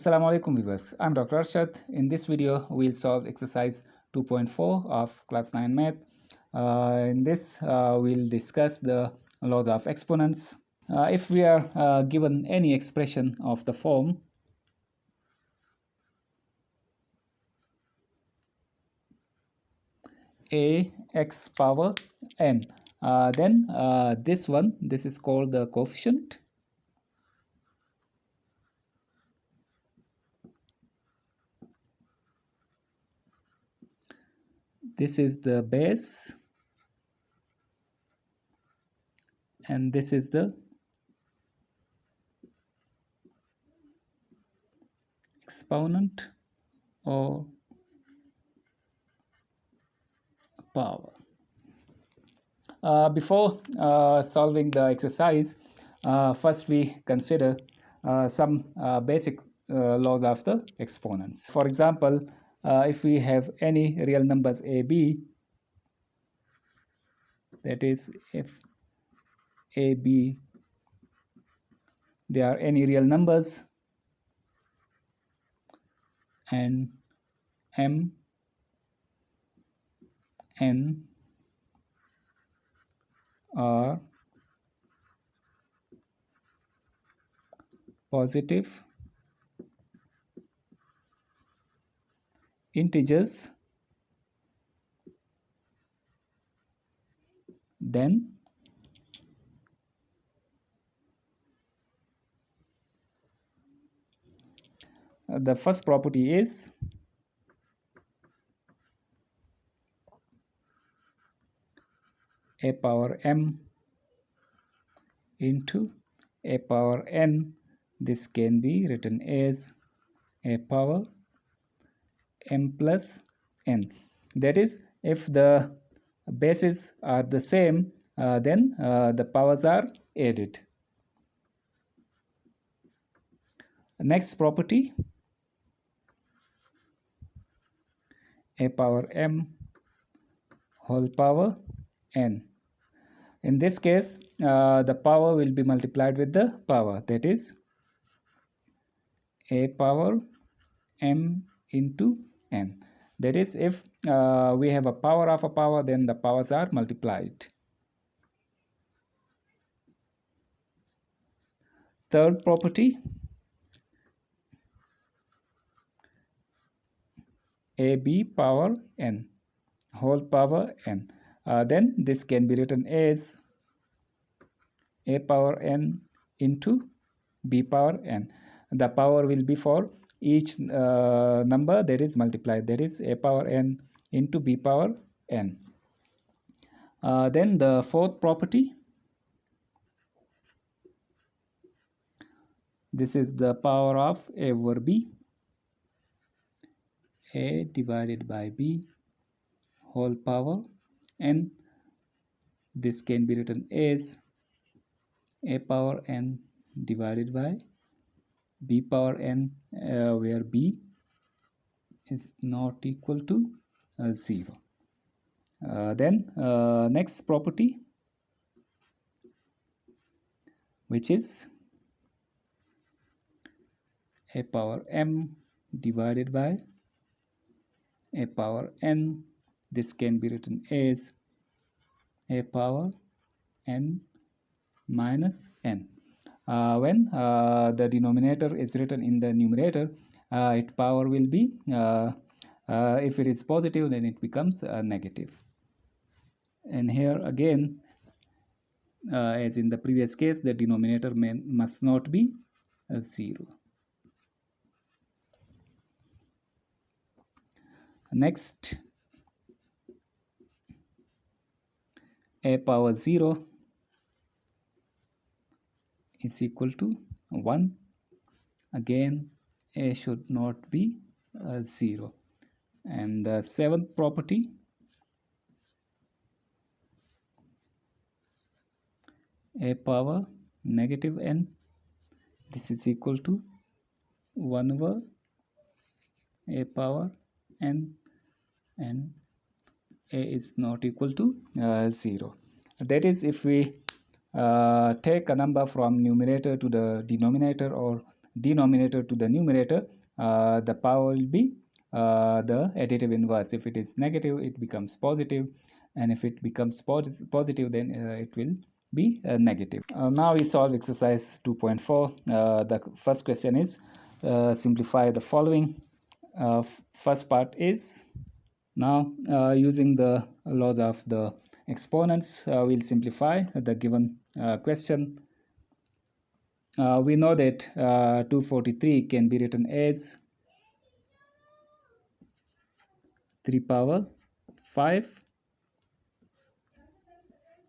Assalamu alaikum viewers, I'm Dr. Arshad. In this video, we'll solve exercise 2.4 of class 9 math. In this, we'll discuss the laws of exponents. If we are given any expression of the form a x power n, then this is called the coefficient. This is the base, and this is the exponent or power. Before solving the exercise, first we consider some basic laws of the exponents. For example, if we have any real numbers a, b, that is if a, b, they are any real numbers, and m, n are positive integers, then the first property is a power m into a power n. This can be written as a power m plus n. That is, if the bases are the same, then the powers are added. Next property, a power m whole power n. In this case, the power will be multiplied with the power, that is a power m into n. That is, if we have a power of a power, then the powers are multiplied. Third property, ab power n whole power n. Then this can be written as a power n into b power n. The power will be for each number that is multiplied, that is a power n into b power n. Then the fourth property, this is the power of a over b, a divided by b whole power n. This can be written as a power n divided by b power n, where b is not equal to 0. Then next property, which is a power m divided by a power n. This can be written as a power n minus n. When the denominator is written in the numerator, its power will be, if it is positive, then it becomes negative. And here again, as in the previous case, the denominator must not be 0. Next, a power 0 is equal to 1. Again, a should not be 0. And the seventh property, a power negative n, this is equal to 1 over a power n, and a is not equal to 0. That is, if we take a number from numerator to the denominator, or denominator to the numerator, the power will be the additive inverse. If it is negative, it becomes positive, and if it becomes positive, then it will be negative. Now we solve exercise 2.4. The first question is simplify the following. First part is, now using the laws of the exponents, we'll simplify the given question. We know that 243 can be written as 3 power 5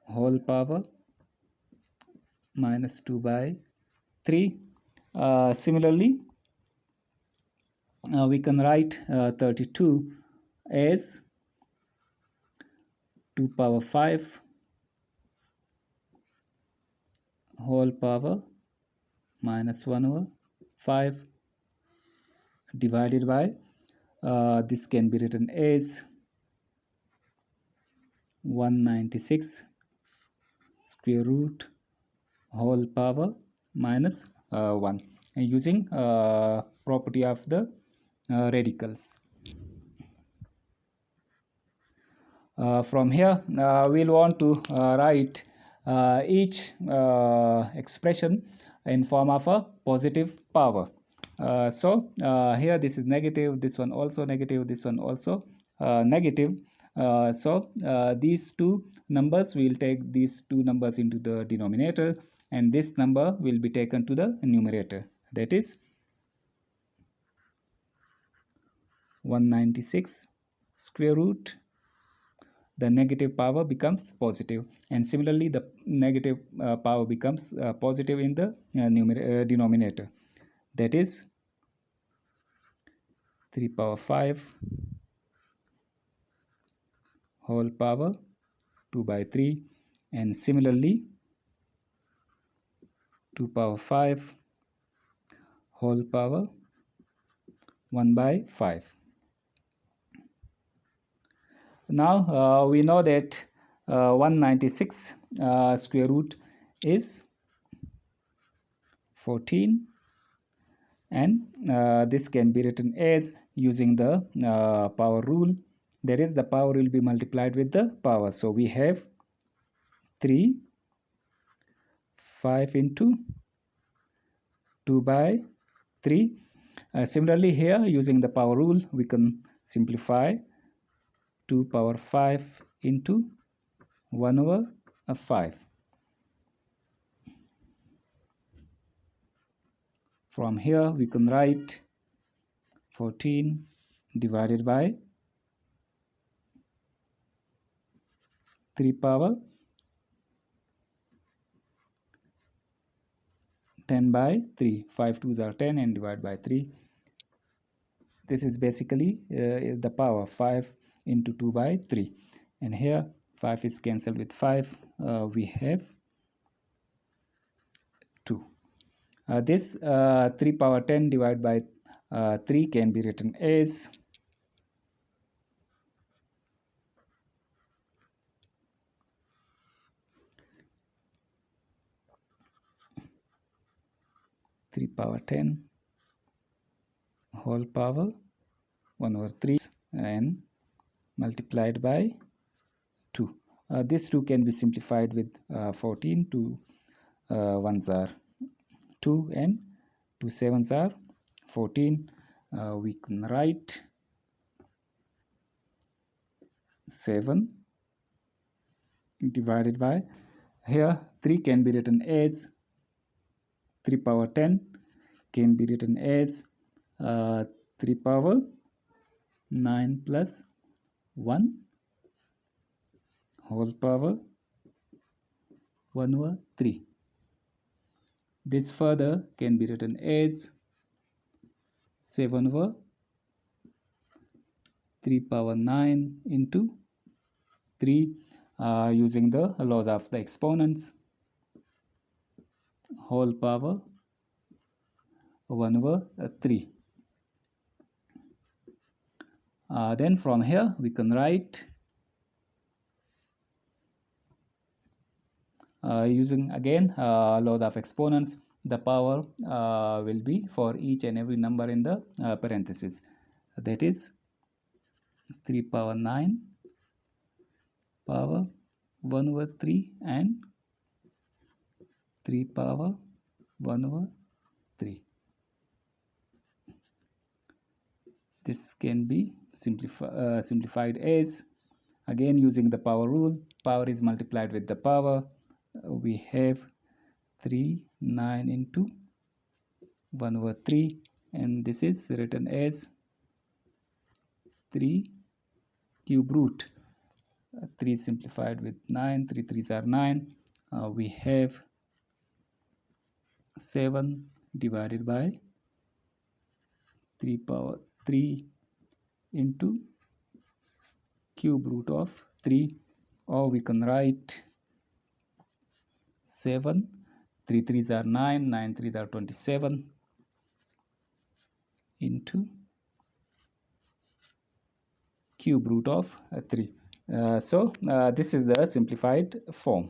whole power minus 2 by 3. Similarly, we can write 32 as 2 power 5 whole power minus 1 over 5 divided by, this can be written as 196 square root whole power minus 1, and using property of the radicals. From here, we'll want to write each expression in form of a positive power. So here this is negative, this one also negative, this one also negative. So these two numbers, we'll take these two numbers into the denominator, and this number will be taken to the numerator. That is 196 square root. The negative power becomes positive, and similarly the negative power becomes positive in the denominator. That is 3 power 5 whole power 2 by 3, and similarly 2 power 5 whole power 1 by 5. Now we know that 196 square root is 14, and this can be written as, using the power rule, that is, the power will be multiplied with the power. So we have 3 5 into 2 by 3. Similarly here, using the power rule, we can simplify 2 power 5 into 1 over 5. From here we can write 14 divided by 3 power 10 by 3. 5 2s are 10, and divide by 3. This is basically the power 5 into 2 by 3, and here 5 is cancelled with 5. We have 2. This 3 power 10 divided by 3 can be written as 3 power 10 whole power 1 over 3 and multiplied by 2. This 2 can be simplified with 14. 2 ones are 2, and 2 sevens are 14. We can write 7 divided by, here 3 can be written as 3 power 10 can be written as 3 power 9 plus 1 whole power 1 over 3. This further can be written as 7 over 3 power 9 into 3, using the laws of the exponents, whole power 1 over 3. Then from here we can write, using again laws of exponents, the power will be for each and every number in the parenthesis. That is 3 power 9 power 1 over 3 and 3 power 1 over 3. This can be simplified as, again using the power rule, power is multiplied with the power. We have 3 9 into 1 over 3, and this is written as 3 cube root. 3 simplified with 9, 3 3s are 9. We have 7 divided by 3 power 3 into cube root of 3, or we can write 7, 3 3s are 9, 9 3s are 27 into cube root of 3. So this is the simplified form.